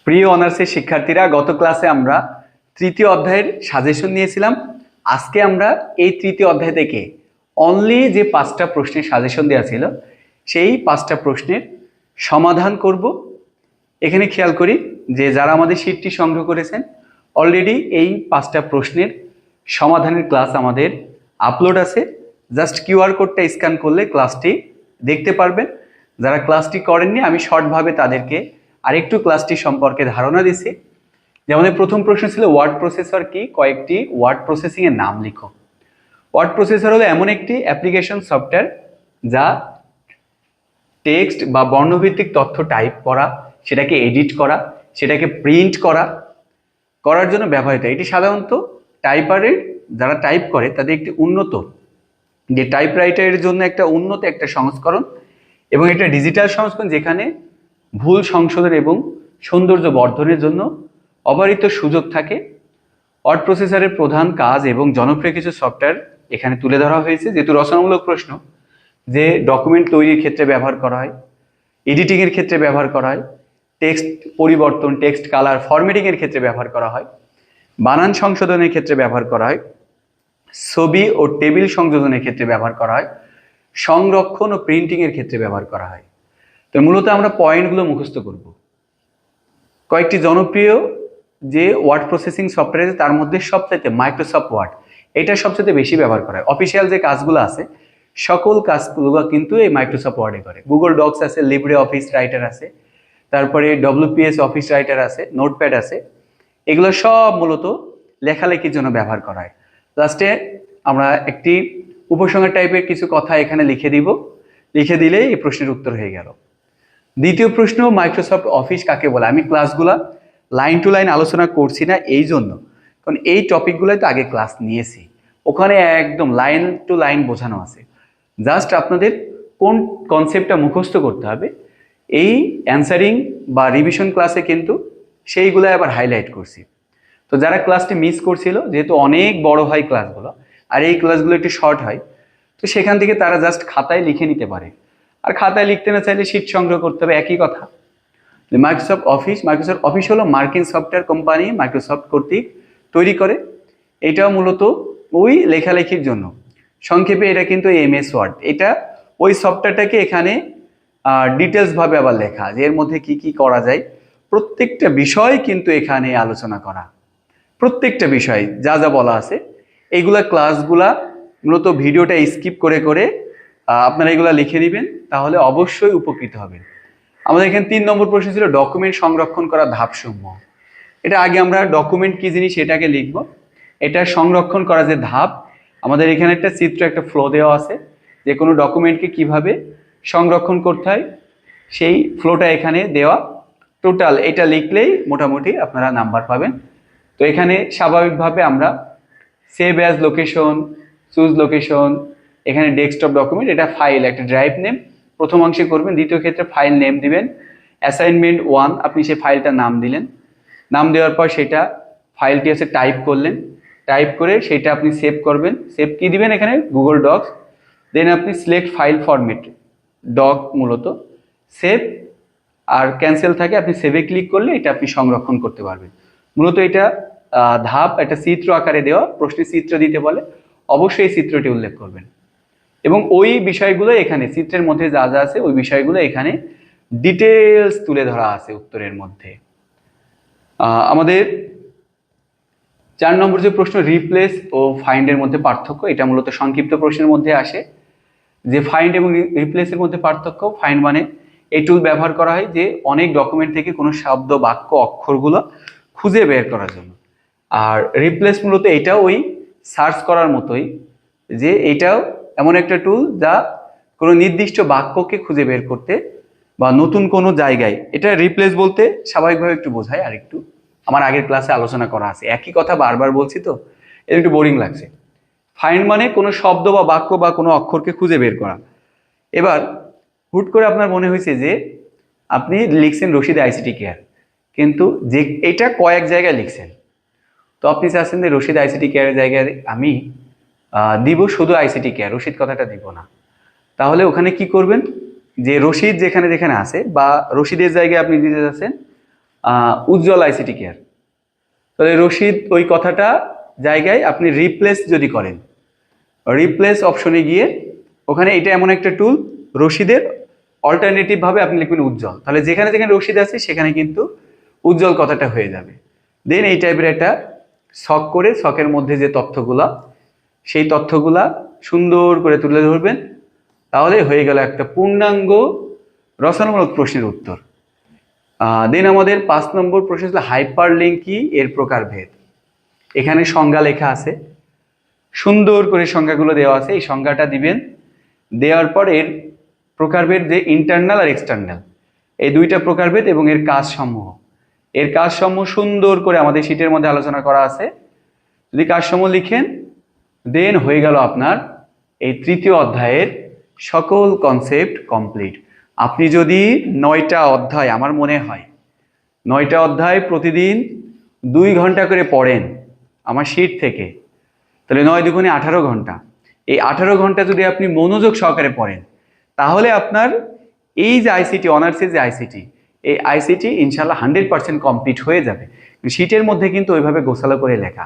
প্রিয় অনার্সের শিক্ষার্থীরা, গত ক্লাসে আমরা তৃতীয় অধ্যায়ের সাজেশন নিয়েছিলাম। আজকে আমরা এই তৃতীয় অধ্যায় থেকে অনলি যে 5টা প্রশ্নের সাজেশন দেওয়া ছিল সেই 5টা প্রশ্নের সমাধান করব। এখানে খেয়াল করি যে যারা আমাদের শীটটি সংগ্রহ করেছেন অলরেডি এই 5টা প্রশ্নের সমাধানের ক্লাস আমাদের আপলোড আছে। জাস্ট কিউআর কোডটা স্ক্যান করলে ক্লাসটি দেখতে পারবেন। যারা ক্লাসটি করেননি আমি শর্টভাবে তাদেরকে আরেকটু ক্লাসটি সম্পর্কে ধারণা দিছি। যেমন প্রথম প্রশ্ন ছিল ওয়ার্ড প্রসেসর কি, কয়েকটি ওয়ার্ড প্রসেসিং এর নাম লিখো। ওয়ার্ড প্রসেসর হলো এমন একটি অ্যাপ্লিকেশন সফটওয়্যার যা টেক্সট বা বর্ণভিত্তিক তথ্য টাইপ করা, সেটাকে এডিট করা, সেটাকে প্রিন্ট করার জন্য ব্যবহৃত। এটি সাধারণত টাইপারের যারা টাইপ করে তাদের একটি উন্নত যে টাইপরাইটারের জন্য একটা উন্নত একটা সংস্করণ, এবং এটা ডিজিটাল সংস্করণ যেখানে ভুল সংশোধন এবং সৌন্দর্য বর্ধনের জন্য অবারিত সুযোগ থাকে। ওয়ার্ড প্রসেসরের প্রধান কাজ এবং জনপ্রিয় কিছু সফটওয়্যার এখানে তুলে ধরা হয়েছে। যেহেতু রচনামূলক প্রশ্ন, যে ডকুমেন্ট তৈরির ক্ষেত্রে ব্যবহার করা হয়, এডিটিংয়ের ক্ষেত্রে ব্যবহার করা হয়, টেক্সট পরিবর্তন, টেক্সট কালার ফরম্যাটিংয়ের ক্ষেত্রে ব্যবহার করা হয়, বানান সংশোধনের ক্ষেত্রে ব্যবহার করা হয়, ছবি ও টেবিল সংযোজনের ক্ষেত্রে ব্যবহার করা হয়, সংরক্ষণ ও প্রিন্টিংয়ের ক্ষেত্রে ব্যবহার করা হয়। তো মূলত আমরা পয়েন্টগুলো মুখস্থ করব। কয়েকটি জনপ্রিয় যে ওয়ার্ড প্রসেসিং সফটওয়্যার আছে তার মধ্যে সবচাইতে মাইক্রোসফট ওয়ার্ড, এটা সবচাইতে বেশি ব্যবহার করা হয়। অফিসিয়াল যে কাজগুলো আছে সকল কাজগুলো কিন্তু এই মাইক্রোসফট ওয়ার্ডে করে। গুগল ডক্স আছে, লিব্রে অফিস রাইটার আছে, তারপরে ডব্লিউপিএস অফিস রাইটার আছে, নোটপ্যাড আছে, এগুলো সব মূলত লেখালেখির জন্য ব্যবহার করা হয়। লাস্টে আমরা একটি উপসংহার টাইপের কিছু কথা এখানে লিখে দিব, লিখে দিলেই এই প্রশ্নের উত্তর হয়ে গেল। দ্বিতীয় প্রশ্ন, মাইক্রোসফট অফিস কাকে বলে? আমি ক্লাসগুলা লাইন টু লাইন আলোচনা করছি না এই জন্য, কারণ এই টপিকগুলোই তো আগে ক্লাস নিয়েছি, ওখানে একদম লাইন টু লাইন বোঝানো আছে। জাস্ট আপনাদের কোন কনসেপ্টটা মুখস্থ করতে হবে, এই অ্যান্সারিং বা রিভিশন ক্লাসে কিন্তু সেইগুলো আবার হাইলাইট করছি। তো যারা ক্লাসটি মিস করছিল, যেহেতু অনেক বড় হয় ক্লাসগুলো আর এই ক্লাসগুলো একটু শর্ট হয়, তো সেখান থেকে তারা জাস্ট খাতায় লিখে নিতে পারে। আর খাতায় লিখতে না চাইলে শীট সংগ্রহ করতে হবে, একই কথা। মাইক্রোসফট অফিস হলো মার্কিন সফটওয়্যার কোম্পানি মাইক্রোসফট কর্তৃক তৈরি করে। এটাও মূলত ওই লেখালেখির জন্য। সংক্ষেপে এটা কিন্তু এমএস ওয়ার্ড, এটা ওই সফটওয়্যারটাকে এখানে ডিটেলস ভাবে আবার লেখা, যে এর মধ্যে কি কি করা যায়, প্রত্যেকটা বিষয় কিন্তু এখানে আলোচনা করা, প্রত্যেকটা বিষয় যা যা বলা আছে এইগুলা ক্লাসগুলা মূলত ভিডিওটা স্কিপ করে করে আপনারা এগুলা লিখে নেবেন, তাহলে অবশ্যই উপকৃত হবেন। আমাদের এখানে 3 নম্বর প্রশ্ন ছিল ডকুমেন্ট সংরক্ষণ করা ধাপসমূহ। এটা আগে আমরা ডকুমেন্ট কি জিনিস এটাকে লিখব। এটা সংরক্ষণ করা যে ধাপ, আমাদের এখানে একটা চিত্র, একটা ফ্লো দেওয়া আছে যে কোনো ডকুমেন্টকে কিভাবে সংরক্ষণ করতে হয়, সেই ফ্লোটা এখানে দেওয়া। টোটাল এটা লিখলেই মোটামুটি আপনারা নাম্বার পাবেন। তো এখানে স্বাভাবিকভাবে আমরা save as location, choose location, এখানে ডেস্কটপ ডকুমেন্ট, এটা ফাইল, একটা ড্রাইভ নেম প্রথম অংশে করবেন, দ্বিতীয় ক্ষেত্রে ফাইল নেম দিবেন। অ্যাসাইনমেন্ট 1 আপনি সেই ফাইলটার নাম দিলেন, নাম দেওয়ার পর সেটা ফাইলটি আছে টাইপ করলেন, টাইপ করে সেটা আপনি সেভ করবেন। সেভ কি দিবেন এখানে? Google Docs. দেন আপনি সিলেক্ট ফাইল ফরম্যাট, ডক মূলত সেভ আর ক্যান্সেল থাকে, আপনি সেভে ক্লিক করলে এটা আপনি সংরক্ষণ করতে পারবেন। মূলত এটা ধাপ একটা চিত্র আকারে দেওয়া, প্রশ্নে চিত্র দিতে বলে, অবশ্যই এই চিত্রটি উল্লেখ করবেন। এবং ওই বিষয়গুলো এখানে চিত্রের মধ্যে যা যা আছে ওই বিষয়গুলো এখানে ডিটেলস তুলে ধরা আছে উত্তরের মধ্যে। আমাদের 4 নম্বর যে প্রশ্ন, রিপ্লেস ও ফাইন্ডের মধ্যে পার্থক্য, এটা মূলত সংক্ষিপ্ত প্রশ্নের মধ্যে আসে। যে ফাইন্ড এবং রিপ্লেসের মধ্যে পার্থক্য, ফাইন্ড মানে এই টুল ব্যবহার করা হয় যে অনেক ডকুমেন্ট থেকে কোনো শব্দ, বাক্য, অক্ষরগুলো খুঁজে বের করার জন্য। আর রিপ্লেস মূলত এটাও ওই সার্চ করার মতোই, যে এটাও এমন একটা টুল যা কোনো নির্দিষ্ট বাক্যকে খুঁজে বের করতে বা নতুন কোনো জায়গায়, এটা রিপ্লেস বলতে স্বাভাবিকভাবে একটু বোঝায়, আর একটু আমার আগের ক্লাসে আলোচনা করা আছে, একই কথা বারবার বলছি তো এটা একটু বোরিং লাগছে। ফাইন্ড মানে কোনো শব্দ বা বাক্য বা কোনো অক্ষরকে খুঁজে বের করা। এবার হুট করে আপনার মনে হয়েছে যে আপনি লিখছেন রশিদ আইসিটি কেয়ার, কিন্তু যে এটা কয়েক জায়গায় লিখছেন, তো আপনি চাচ্ছেন যে রশিদ আইসিটি কেয়ারের জায়গায় আমি দিব শুধু আইসিটি কেয়ার, রশিদ কথাটা দিব না। তাহলে ওখানে কি করবেন, যে রশিদ যেখানে যেখানে আছে বা রশিদের জায়গায় আপনি দিতে যাচ্ছেন উজ্জ্বল আইসিটি কেয়ার। তাহলে রশিদ ওই কথাটা জায়গায় আপনি রিপ্লেস যদি করেন, রিপ্লেস অপশনে গিয়ে ওখানে এটা এমন একটা টুল, রশিদের অল্টারনেটিভ ভাবে আপনি লিখবেন উজ্জ্বল, তাহলে যেখানে যেখানে রশিদ আছে সেখানে কিন্তু উজ্জ্বল কথাটা হয়ে যাবে। দেন এই টাইপের একটা ছক করে ছকের মধ্যে যে তথ্যগুলা, সেই তথ্যগুলা সুন্দর করে তুলে ধরবেন, তাহলে হয়ে গেল একটা পূর্ণাঙ্গ রচনামূলক প্রশ্নের উত্তর। দেন আমাদের 5 নম্বর প্রশ্ন ছিল হাইপার লিঙ্ক কি, এর প্রকারভেদ। এখানে সংজ্ঞা লেখা আছে, সুন্দর করে সংজ্ঞাগুলো দেওয়া আছে, এই সংজ্ঞাটা দিবেন। দেওয়ার পর এর প্রকারভেদ যে ইন্টারনাল আর এক্সটার্নাল, এই দুইটা প্রকারভেদ এবং এর কাজসমূহ, এর কাজসমূহ সুন্দর করে আমাদের শীটের মধ্যে আলোচনা করা আছে। যদি কাজসমূহ লিখেন, দেন হয়ে গেল আপনার এই তৃতীয় অধ্যায়ের সকল কনসেপ্ট কমপ্লিট। আপনি যদি 9টা অধ্যায়, আমার মনে হয় 9টা অধ্যায় প্রতিদিন 2 ঘন্টা করে পড়েন আমার শীট থেকে, তাহলে 9 দুগুণে 18 ঘন্টা। এই 18 ঘন্টা যদি আপনি মনোযোগ সহকারে পড়েন, তাহলে আপনার এই যে আইসিটি অনার্সের যে আইসিটি, এই আইসিটি ইনশাল্লাহ 100% কমপ্লিট হয়ে যাবে। শীটের মধ্যে কিন্তু ওইভাবে গোছালো করে লেখা,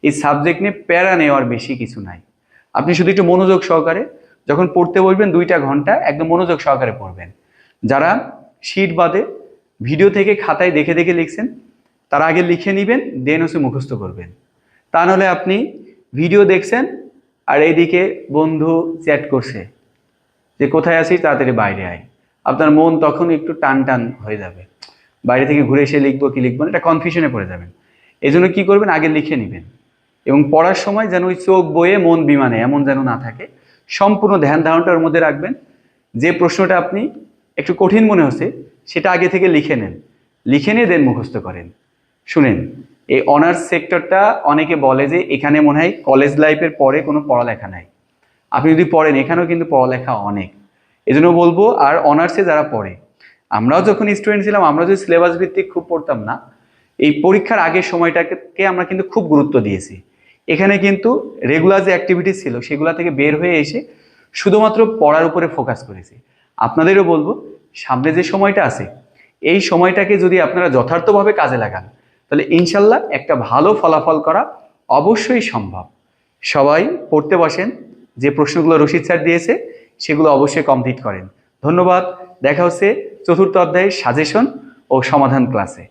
এই সাবজেক্ট নিয়ে প্যারা নেওয়ার বেশি কিছু নাই। আপনি শুধু একটু মনোযোগ সহকারে যখন পড়তে বসবেন, 2টা ঘন্টা একদম মনোযোগ সহকারে পড়বেন। যারা শীট বাদে ভিডিও থেকে খাতায় দেখে দেখে লিখছেন, তারা আগে লিখে নেবেন, দেন হচ্ছে মুখস্থ করবেন। তা নাহলে আপনি ভিডিও দেখছেন আর এইদিকে বন্ধু চ্যাট করছে যে কোথায় আছিস, তাড়াতাড়ি বাইরে আয়, আপনার মন তখন একটু টান টান হয়ে যাবে, বাইরে থেকে ঘুরে এসে লিখবো কি লিখবো না, এটা কনফিউশনে পড়ে যাবেন। এই জন্য কী করবেন, আগে লিখে নেবেন, এবং পড়ার সময় যেন ওই চোখ বয়ে মন বিমানে এমন যেন না থাকে, সম্পূর্ণ ধ্যান ধারণটার মধ্যে রাখবেন। যে প্রশ্নটা আপনি একটু কঠিন মনে হচ্ছে সেটা আগে থেকে লিখে নেন, লিখে নিয়ে দেন মুখস্থ করেন। শুনেন, এই অনার্স সেক্টরটা অনেকে বলে যে এখানে মনে হয় কলেজ লাইফের পরে কোনো পড়ালেখা নাই। আপনি যদি পড়েন, এখানেও কিন্তু পড়ালেখা অনেক। এজন্য বলবো, আর অনার্সে যারা পড়ে, আমরাও যখন স্টুডেন্ট ছিলাম, আমরা যদি সিলেবাস ভিত্তিক খুব পড়তাম না, এই পরীক্ষার আগের সময়টাকে আমরা কিন্তু খুব গুরুত্ব দিয়েছি। এখানে কিন্তু রেগুলার যে অ্যাক্টিভিটিস ছিল সেগুলা থেকে বের হয়ে এসে শুধুমাত্র পড়ার উপরে ফোকাস করেছি। আপনাদেরও বলবো, সামনে যে সময়টা আছে, এই সময়টাকে যদি আপনারা যথার্থভাবে কাজে লাগান, তাহলে ইনশাল্লাহ একটা ভালো ফলাফল করা অবশ্যই সম্ভব। সবাই পড়তে বসেন, যে প্রশ্নগুলো রশিদ স্যার দিয়েছে সেগুলো অবশ্যই কমপ্লিট করেন। ধন্যবাদ, দেখা হচ্ছে 4র্থ অধ্যায়ের সাজেশন ও সমাধান ক্লাসে।